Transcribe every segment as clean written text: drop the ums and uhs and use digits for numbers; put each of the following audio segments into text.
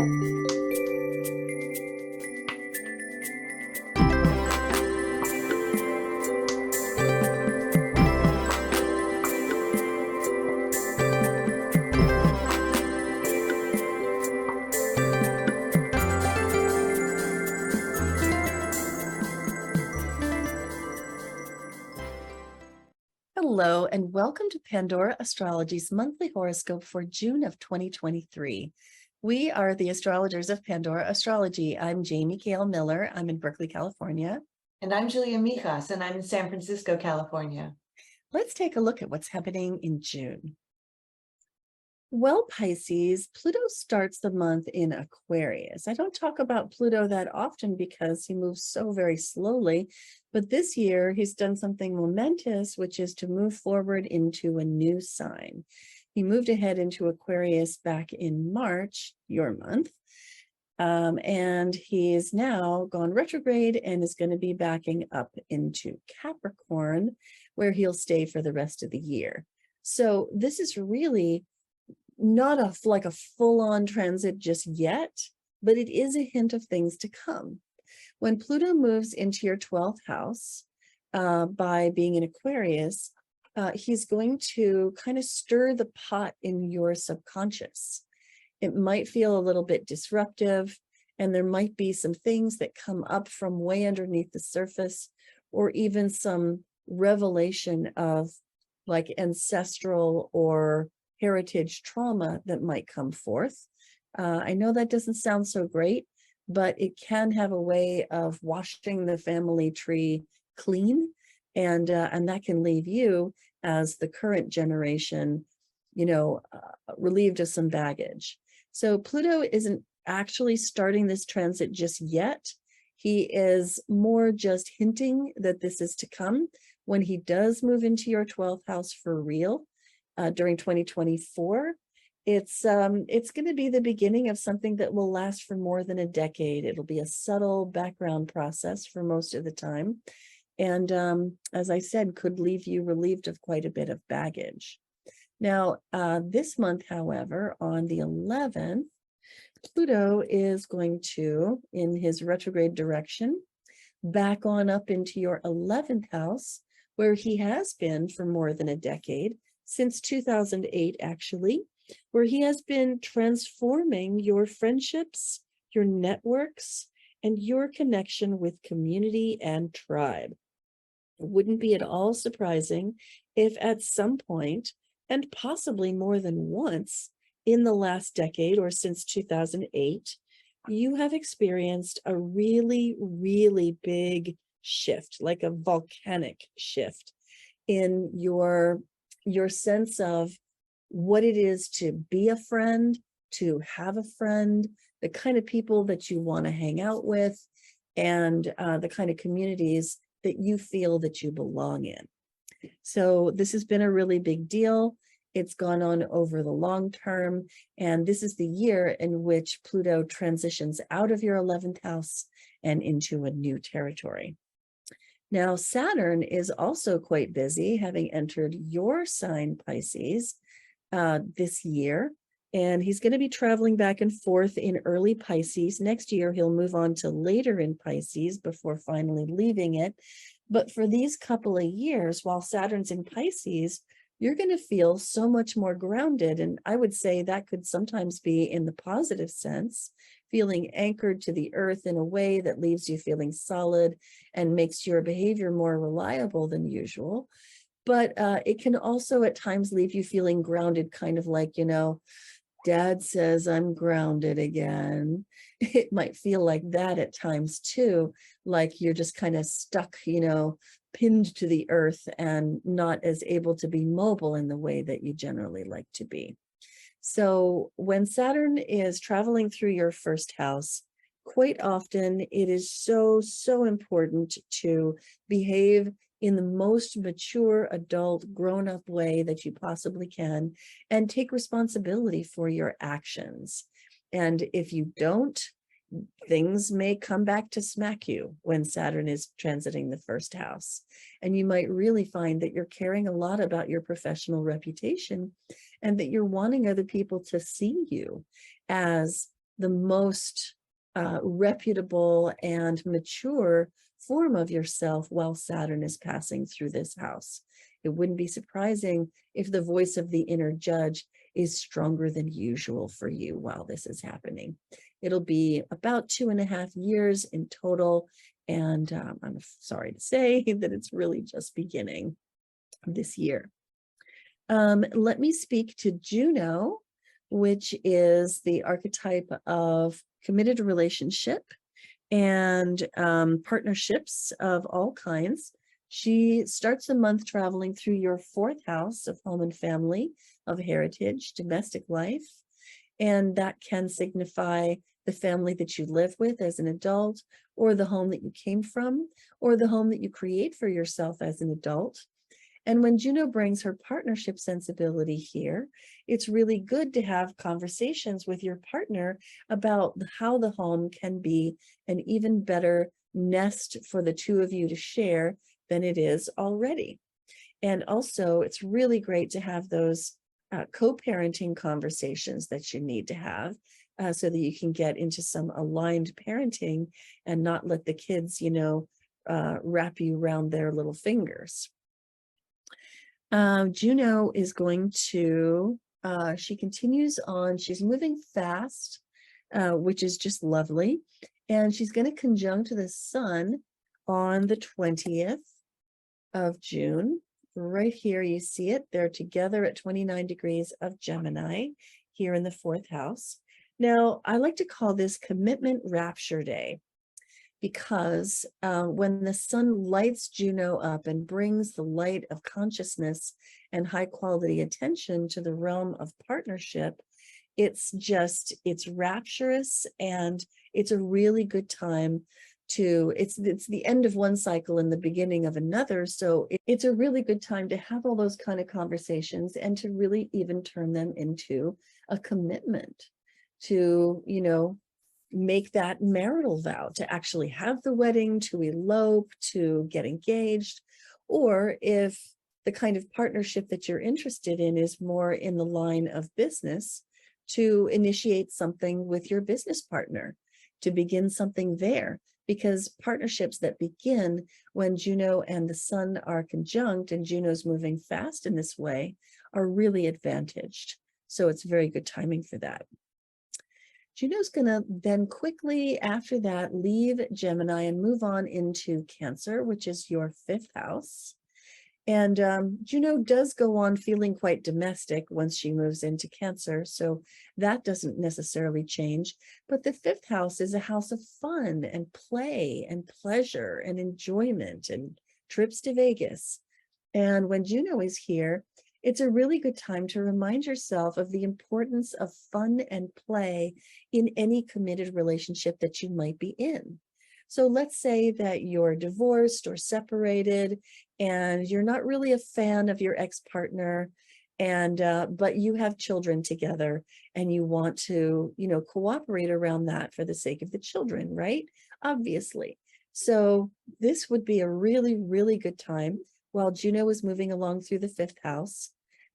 Hello, and welcome to Pandora Astrology's monthly horoscope for June of 2023. We are the astrologers of Pandora Astrology. I'm Jamie Kale Miller. I'm in Berkeley, California. And I'm Julia Mijas, and I'm in San Francisco, California. Let's take a look at what's happening in June. Well, Pisces, Pluto starts the month in Aquarius. I don't talk about Pluto that often because he moves so very slowly, but this year he's done something momentous, which is to move forward into a new sign. He moved ahead into Aquarius back in March, your month, and he's now gone retrograde and is going to be backing up into Capricorn, where he'll stay for the rest of the year. So this is really not like a full-on transit just yet, but it is a hint of things to come. When Pluto moves into your 12th house by being in Aquarius, he's going to kind of stir the pot in your subconscious. It might feel a little bit disruptive, and there might be some things that come up from way underneath the surface, or even some revelation of like ancestral or heritage trauma that might come forth. I know that doesn't sound so great, but it can have a way of washing the family tree clean, and that can leave you as the current generation, relieved of some baggage. So Pluto isn't actually starting this transit just yet. He is more just hinting that this is to come when he does move into your 12th house for real. During 2024, it's going to be the beginning of something that will last for more than a decade. It'll be a subtle background process for most of the time, and as I said, could leave you relieved of quite a bit of baggage. Now, this month, however, on the 11th, Pluto is going to, in his retrograde direction, back on up into your 11th house, where he has been for more than a decade. Since 2008, actually, where he has been transforming your friendships, your networks, and your connection with community and tribe. It wouldn't be at all surprising if at some point, and possibly more than once in the last decade or since 2008, you have experienced a really, really big shift, like a volcanic shift in your sense of what it is to be a friend, to have a friend, the kind of people that you want to hang out with, and the kind of communities that you feel that you belong in. So this has been a really big deal. It's gone on over the long term, and this is the year in which Pluto transitions out of your 11th house and into a new territory. Now, Saturn is also quite busy, having entered your sign, Pisces, this year, and he's going to be traveling back and forth in early Pisces. Next year, he'll move on to later in Pisces before finally leaving it. But for these couple of years, while Saturn's in Pisces, you're going to feel so much more grounded, and I would say that could sometimes be in the positive sense, feeling anchored to the earth in a way that leaves you feeling solid and makes your behavior more reliable than usual. But it can also at times leave you feeling grounded, kind of like, Dad says I'm grounded again. It might feel like that at times too, like you're just kind of stuck, pinned to the earth and not as able to be mobile in the way that you generally like to be. So when Saturn is traveling through your first house, quite often it is so, so important to behave in the most mature, adult, grown-up way that you possibly can, and take responsibility for your actions. And if you don't, things may come back to smack you when Saturn is transiting the first house. And you might really find that you're caring a lot about your professional reputation, and that you're wanting other people to see you as the most reputable and mature form of yourself while Saturn is passing through this house. It wouldn't be surprising if the voice of the inner judge is stronger than usual for you while this is happening. It'll be about 2.5 years in total, and I'm sorry to say that it's really just beginning this year. Let me speak to Juno, which is the archetype of committed relationship and partnerships of all kinds. She starts the month traveling through your 4th house of home and family, of heritage, domestic life, and that can signify the family that you live with as an adult, or the home that you came from, or the home that you create for yourself as an adult. And when Juno brings her partnership sensibility here, it's really good to have conversations with your partner about how the home can be an even better nest for the two of you to share than it is already. And also, it's really great to have those co-parenting conversations that you need to have so that you can get into some aligned parenting and not let the kids, wrap you around their little fingers. Juno is going to, she continues on, she's moving fast, which is just lovely. And she's going to conjunct the sun on the 20th of June. Right here, you see it. They're together at 29 degrees of Gemini here in the 4th house. Now, I like to call this Commitment Rapture Day, because when the sun lights Juno up and brings the light of consciousness and high quality attention to the realm of partnership, it's rapturous, and it's a really good time to, it's the end of one cycle and the beginning of another. So it's a really good time to have all those kind of conversations and to really even turn them into a commitment to, make that marital vow, to actually have the wedding, to elope, to get engaged. Or if the kind of partnership that you're interested in is more in the line of business, to initiate something with your business partner, to begin something there. Because partnerships that begin when Juno and the sun are conjunct, and Juno's moving fast in this way, are really advantaged. So it's very good timing for that. Juno's going to then quickly after that leave Gemini and move on into Cancer, which is your 5th house. And Juno does go on feeling quite domestic once she moves into Cancer, so that doesn't necessarily change. But the 5th house is a house of fun and play and pleasure and enjoyment and trips to Vegas. And when Juno is here, it's a really good time to remind yourself of the importance of fun and play in any committed relationship that you might be in. So let's say that you're divorced or separated and you're not really a fan of your ex-partner, and but you have children together and you want to, cooperate around that for the sake of the children, right? Obviously. So this would be a really, really good time while Juno is moving along through the 5th house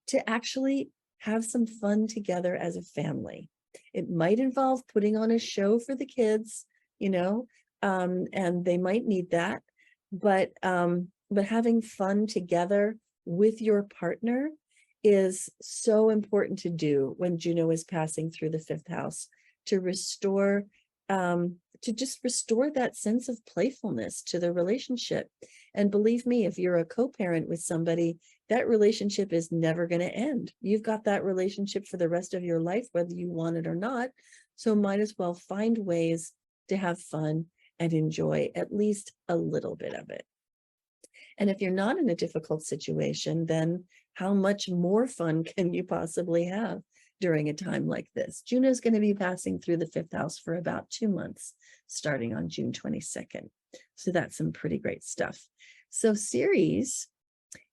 to actually have some fun together as a family. It might involve putting on a show for the kids, and they might need that, but having fun together with your partner is so important to do when Juno is passing through the 5th house, to restore, to just restore that sense of playfulness to the relationship. And believe me, if you're a co-parent with somebody, that relationship is never going to end. You've got that relationship for the rest of your life, whether you want it or not. So might as well find ways to have fun and enjoy at least a little bit of it. And if you're not in a difficult situation, then how much more fun can you possibly have during a time like this? Juno is going to be passing through the 5th house for about 2 months, starting on June 22nd. So that's some pretty great stuff. So Ceres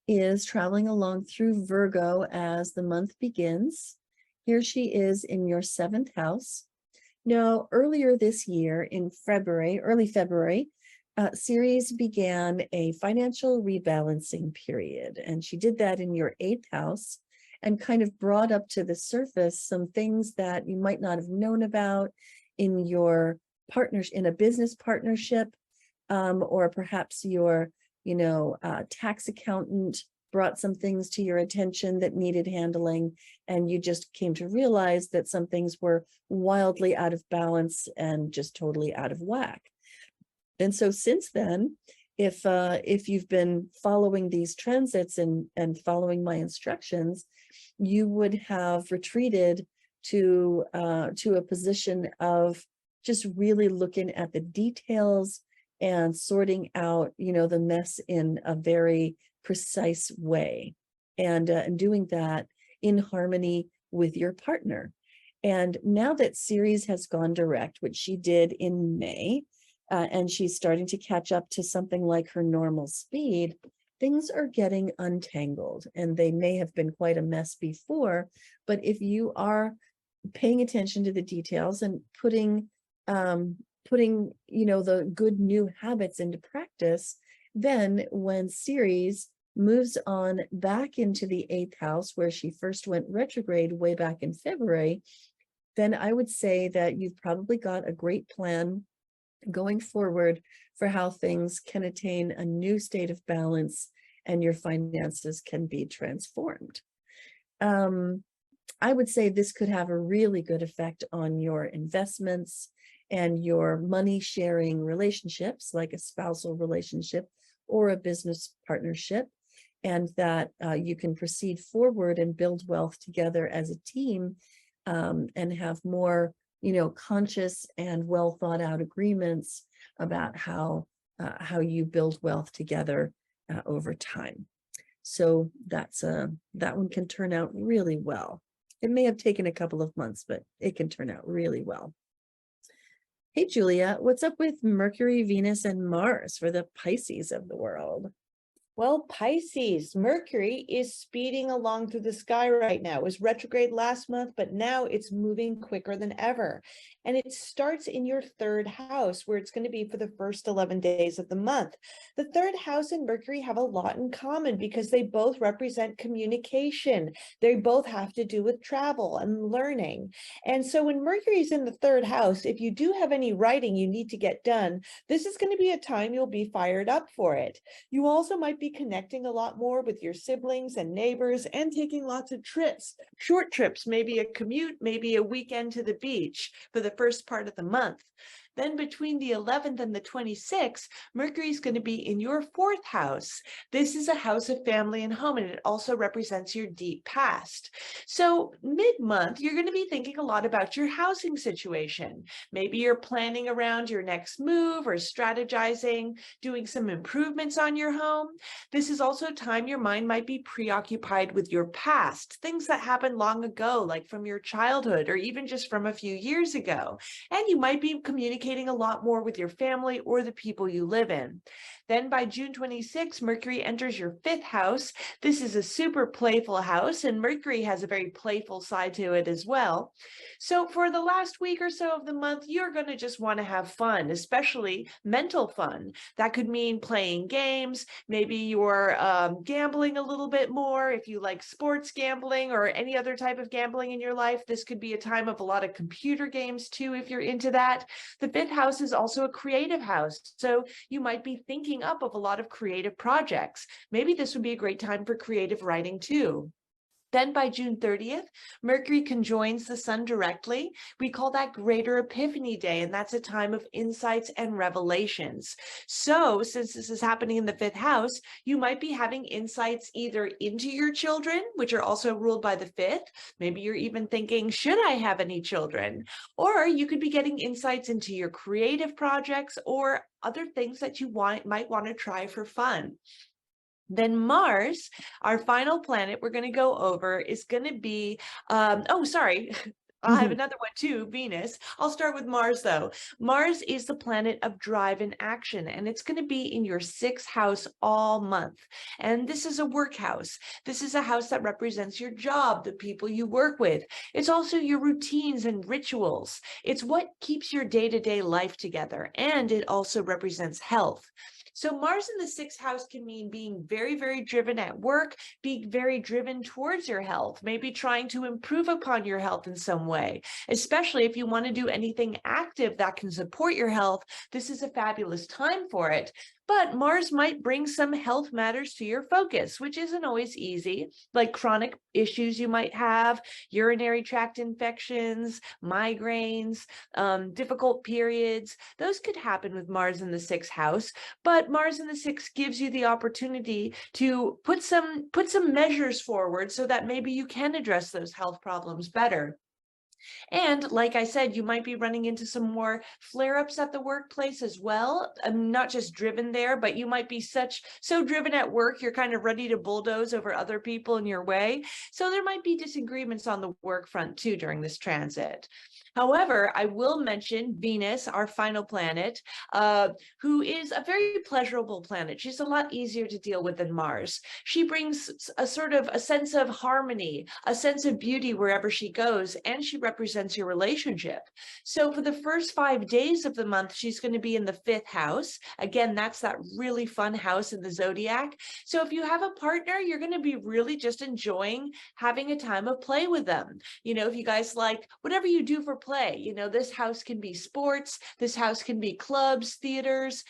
is traveling along through Virgo as the month begins. Here she is in your 7th house. Now, earlier this year in February, early February, Ceres began a financial rebalancing period, and she did that in your 8th house. and kind of brought up to the surface some things that you might not have known about in your partners, in a business partnership, or perhaps your, tax accountant brought some things to your attention that needed handling, and you just came to realize that some things were wildly out of balance and just totally out of whack. And so since then, if you've been following these transits and following my instructions, you would have retreated to a position of just really looking at the details and sorting out, the mess in a very precise way, and doing that in harmony with your partner. And now that Ceres has gone direct, which she did in May, and she's starting to catch up to something like her normal speed, things are getting untangled, and they may have been quite a mess before, but if you are paying attention to the details and putting the good new habits into practice, then when Ceres moves on back into the 8th house, where she first went retrograde way back in February, then I would say that you've probably got a great plan going forward for how things can attain a new state of balance and your finances can be transformed. I would say this could have a really good effect on your investments and your money sharing relationships, like a spousal relationship or a business partnership, and that you can proceed forward and build wealth together as a team, and have more, conscious and well thought out agreements about how you build wealth together over time. So that one can turn out really well. It may have taken a couple of months, but it can turn out really well. Hey, Julia, what's up with Mercury, Venus, and Mars for the Pisces of the world? Well, Pisces, Mercury is speeding along through the sky right now. It was retrograde last month, but now it's moving quicker than ever. And it starts in your 3rd house, where it's going to be for the first 11 days of the month. The 3rd house and Mercury have a lot in common because they both represent communication. They both have to do with travel and learning. And so when Mercury is in the 3rd house, if you do have any writing you need to get done, this is going to be a time you'll be fired up for it. You also might be connecting a lot more with your siblings and neighbors and taking lots of trips, short trips, maybe a commute, maybe a weekend to the beach for the first part of the month. Then between the 11th and the 26th, Mercury is going to be in your 4th house. This is a house of family and home, and it also represents your deep past. So mid-month, you're going to be thinking a lot about your housing situation. Maybe you're planning around your next move or strategizing, doing some improvements on your home. This is also a time your mind might be preoccupied with your past, things that happened long ago, like from your childhood or even just from a few years ago. And you might be communicating a lot more with your family or the people you live in. Then by June 26, Mercury enters your 5th house. This is a super playful house, and Mercury has a very playful side to it as well. So for the last week or so of the month, you're going to just want to have fun, especially mental fun. That could mean playing games. Maybe you're gambling a little bit more. If you like sports gambling or any other type of gambling in your life, this could be a time of a lot of computer games too, if you're into that. The 5th house is also a creative house, so you might be thinking up of a lot of creative projects. Maybe this would be a great time for creative writing too. Then by June 30th, Mercury conjoins the sun directly. We call that Greater Epiphany Day, and that's a time of insights and revelations. So since this is happening in the 5th house, you might be having insights either into your children, which are also ruled by the 5th. Maybe you're even thinking, should I have any children? Or you could be getting insights into your creative projects or other things that you might want to try for fun. Then Mars, our final planet we're going to go over, is going to be, I have another one too, Venus. I'll start with Mars though. Mars is the planet of drive and action, and it's going to be in your 6th house all month. And this is a work house. This is a house that represents your job, the people you work with. It's also your routines and rituals. It's what keeps your day-to-day life together, and it also represents health. So Mars in the sixth house can mean being very, very driven at work, being very driven towards your health, maybe trying to improve upon your health in some way, especially if you want to do anything active that can support your health. This is a fabulous time for it. But Mars might bring some health matters to your focus, which isn't always easy, like chronic issues you might have, urinary tract infections, migraines, difficult periods. Those could happen with Mars in the sixth house, but Mars in the sixth gives you the opportunity to put some measures forward so that maybe you can address those health problems better. And like I said, you might be running into some more flare-ups at the workplace as well. I'm not just driven there, but you might be so driven at work, you're kind of ready to bulldoze over other people in your way. So there might be disagreements on the work front too during this transit. However, I will mention Venus, our final planet, who is a very pleasurable planet. She's a lot easier to deal with than Mars. She brings a sort of a sense of harmony, a sense of beauty wherever she goes, and she represents your relationship. So for the first 5 days of the month, she's going to be in the fifth house. Again, that's that really fun house in the zodiac. So if you have a partner, you're going to be really just enjoying having a time of play with them. If you guys like whatever you do for play, this house can be sports, this house can be clubs, theaters,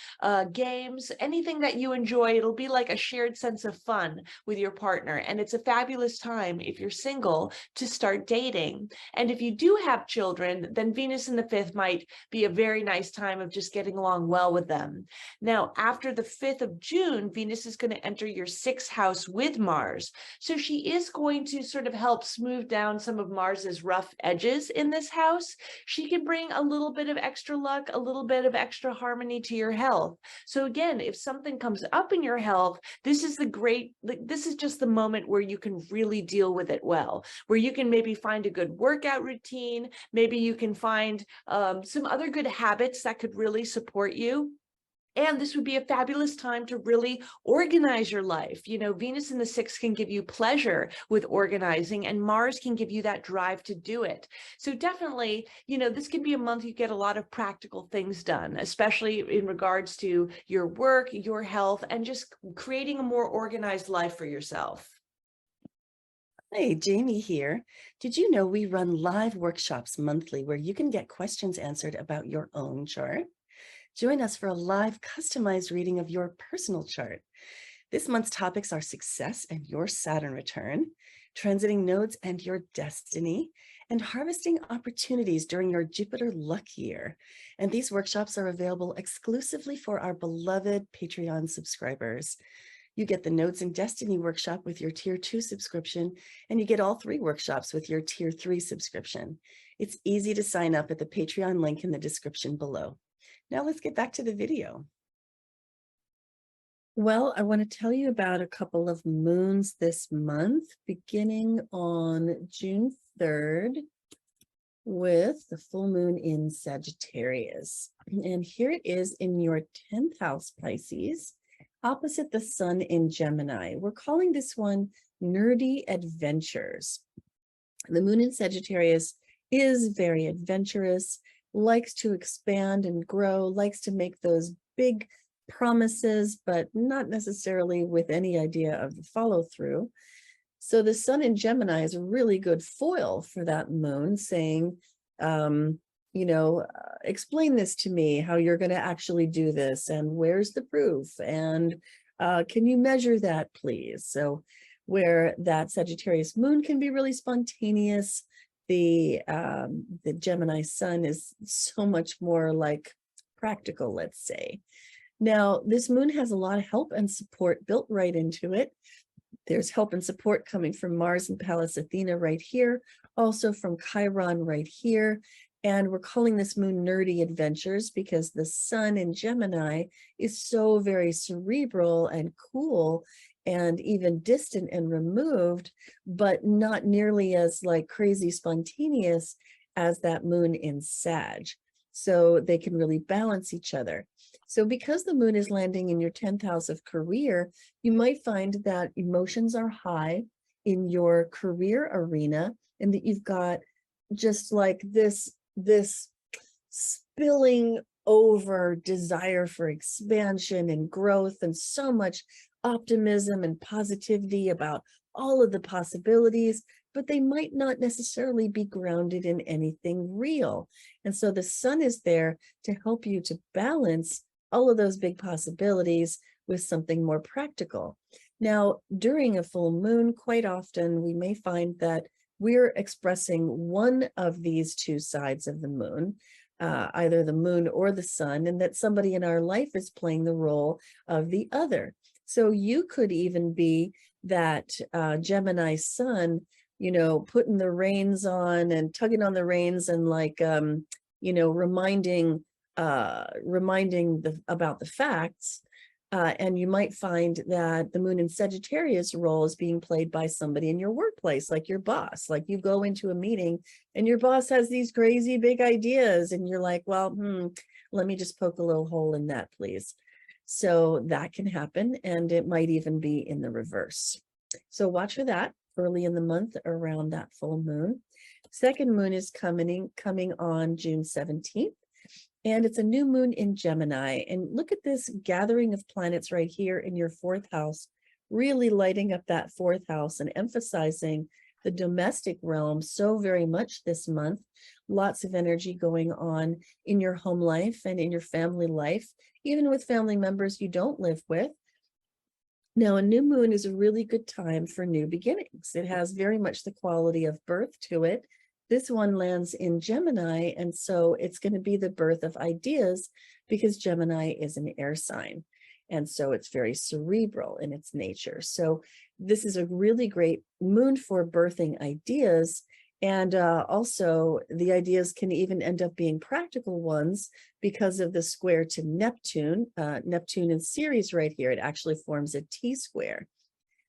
games, anything that you enjoy. It'll be like a shared sense of fun with your partner. And it's a fabulous time if you're single to start dating. And if you do have children, then Venus in the fifth might be a very nice time of just getting along well with them. Now, after the 5th of June, Venus is going to enter your sixth house with Mars. So she is going to sort of help smooth down some of Mars's rough edges in this house. She can bring a little bit of extra luck, a little bit of extra harmony to your health. So again, if something comes up in your health, this is just the moment where you can really deal with it well, where you can maybe find a good workout routine. Maybe you can find some other good habits that could really support you. And this would be a fabulous time to really organize your life. Venus in the sixth can give you pleasure with organizing, and Mars can give you that drive to do it. So definitely, this can be a month you get a lot of practical things done, especially in regards to your work, your health, and just creating a more organized life for yourself. Hey, Jamie here. Did you know we run live workshops monthly where you can get questions answered about your own chart? Join us for a live customized reading of your personal chart. This month's topics are success and your Saturn return, transiting nodes and your destiny, and harvesting opportunities during your Jupiter luck year. And these workshops are available exclusively for our beloved Patreon subscribers. You get the Nodes and Destiny workshop with your Tier 2 subscription, and you get all 3 workshops with your Tier 3 subscription. It's easy to sign up at the Patreon link in the description below. Now let's get back to the video. Well, I want to tell you about a couple of moons this month, beginning on June 3rd with the full moon in Sagittarius. And here it is in your 10th house, Pisces, opposite the sun in Gemini. We're calling this one Nerdy Adventures. The moon in Sagittarius is very adventurous, likes to expand and grow, likes to make those big promises, but not necessarily with any idea of the follow through. So the sun in Gemini is a really good foil for that moon, saying, explain this to me, how you're going to actually do this, and where's the proof, and can you measure that, please? So where that Sagittarius moon can be really spontaneous, the Gemini sun is so much more like practical, let's say. Now, this moon has a lot of help and support built right into it. There's help and support coming from Mars and Pallas Athena right here, also from Chiron right here. And we're calling this moon Nerdy Adventures because the sun in Gemini is so very cerebral and cool and even distant and removed, but not nearly as like crazy spontaneous as that moon in Sag. So they can really balance each other. So because the moon is landing in your 10th house of career, you might find that emotions are high in your career arena, and that you've got just like this spilling over desire for expansion and growth and so much optimism and positivity about all of the possibilities, but they might not necessarily be grounded in anything real. And so the sun is there to help you to balance all of those big possibilities with something more practical. Now, during a full moon, quite often we may find that we're expressing one of these two sides of the moon, either the moon or the sun, and that somebody in our life is playing the role of the other. So you could even be that Gemini sun, putting the reins on and tugging on the reins and like, reminding about the facts. And you might find that the moon in Sagittarius role is being played by somebody in your workplace, like your boss. Like you go into a meeting and your boss has these crazy big ideas and you're like, well, let me just poke a little hole in that, please. So that can happen, and it might even be in the reverse. So watch for that early in the month around that full moon. Second moon is coming on June 17th. And it's a new moon in Gemini. And look at this gathering of planets right here in your fourth house, really lighting up that fourth house and emphasizing the domestic realm so very much this month. Lots of energy going on in your home life and in your family life, even with family members you don't live with. Now, a new moon is a really good time for new beginnings. It has very much the quality of birth to it. This one lands in Gemini, and so it's going to be the birth of ideas because Gemini is an air sign. And so it's very cerebral in its nature. So this is a really great moon for birthing ideas. And also the ideas can even end up being practical ones because of the square to Neptune. Neptune in Ceres right here, it actually forms a T-square.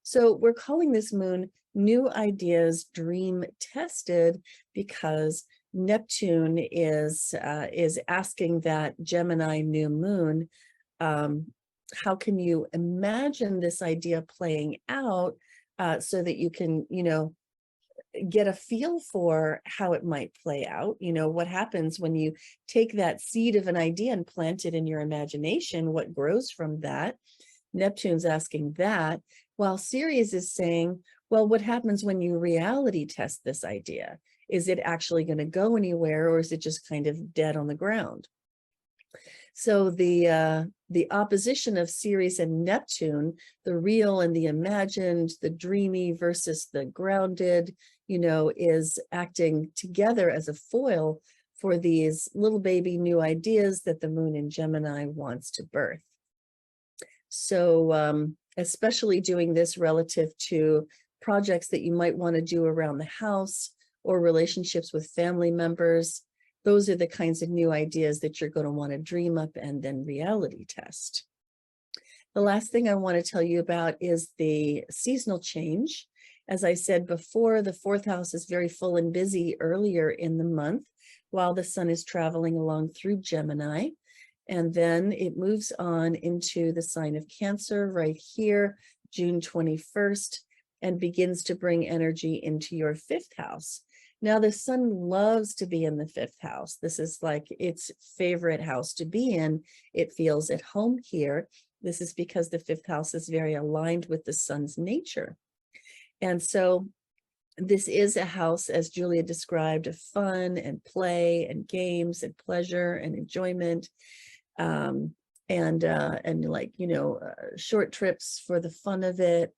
So we're calling this moon New Ideas Dream Tested because Neptune is asking that Gemini new moon, how can you imagine this idea playing out so that you can, get a feel for how it might play out. What happens when you take that seed of an idea and plant it in your imagination, what grows from that? Neptune's asking that, while Ceres is saying, well, what happens when you reality test this idea? Is it actually going to go anywhere, or is it just kind of dead on the ground? So the opposition of Ceres and Neptune, the real and the imagined, the dreamy versus the grounded, is acting together as a foil for these little baby new ideas that the moon in Gemini wants to birth. So especially doing this relative to projects that you might want to do around the house or relationships with family members. Those are the kinds of new ideas that you're going to want to dream up and then reality test. The last thing I want to tell you about is the seasonal change. As I said before, the fourth house is very full and busy earlier in the month while the sun is traveling along through Gemini. And then it moves on into the sign of Cancer right here, June 21st, and begins to bring energy into your fifth house. Now, the sun loves to be in the fifth house. This is like its favorite house to be in. It feels at home here. This is because the fifth house is very aligned with the sun's nature. And so this is a house, as Julia described, of fun and play and games and pleasure and enjoyment. And like, short trips for the fun of it,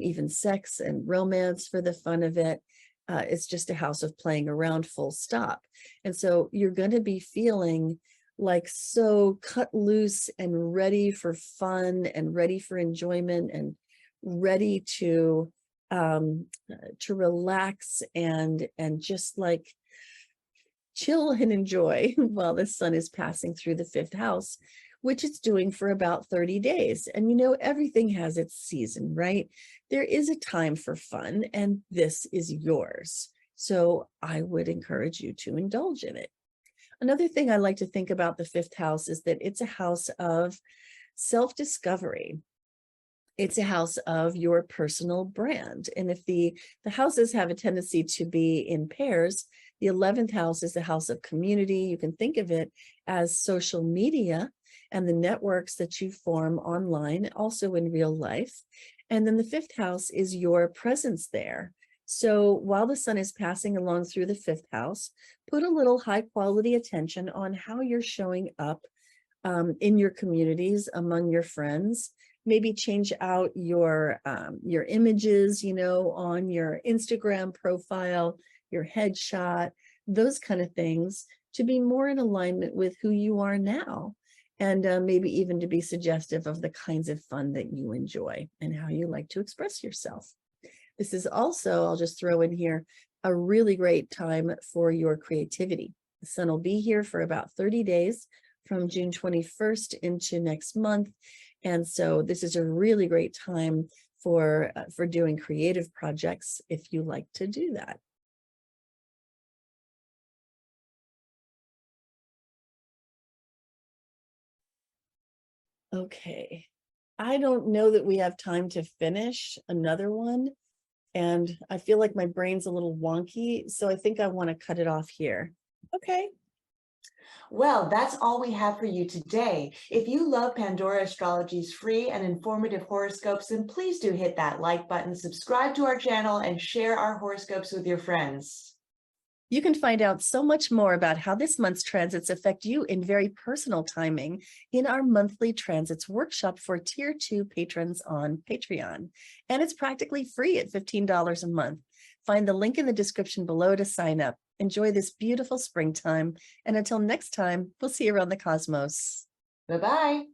even sex and romance for the fun of it. It's just a house of playing around, full stop. And so you're going to be feeling like so cut loose and ready for fun and ready for enjoyment and ready to relax and just like chill and enjoy while the sun is passing through the fifth house, which it's doing for about 30 days. And everything has its season, right? There is a time for fun, and this is yours. So I would encourage you to indulge in it. Another thing I like to think about the fifth house is that it's a house of self-discovery. It's a house of your personal brand. And if the houses have a tendency to be in pairs, the 11th house is the house of community. You can think of it as social media and the networks that you form online, also in real life. And then the 5th house is your presence there. So while the sun is passing along through the 5th house, put a little high quality attention on how you're showing up in your communities, among your friends. Maybe change out your images, on your Instagram profile, your headshot, those kind of things, to be more in alignment with who you are now, and maybe even to be suggestive of the kinds of fun that you enjoy and how you like to express yourself. This is also, I'll just throw in here, a really great time for your creativity. The sun will be here for about 30 days from June 21st into next month. And so this is a really great time for doing creative projects if you like to do that. Okay. I don't know that we have time to finish another one. And I feel like my brain's a little wonky, so I think I want to cut it off here. Okay. Well, that's all we have for you today. If you love Pandora Astrology's free and informative horoscopes, then please do hit that like button, subscribe to our channel, and share our horoscopes with your friends. You can find out so much more about how this month's transits affect you in very personal timing in our monthly transits workshop for Tier 2 patrons on Patreon. And it's practically free at $15 a month. Find the link in the description below to sign up. Enjoy this beautiful springtime. And until next time, we'll see you around the cosmos. Bye-bye.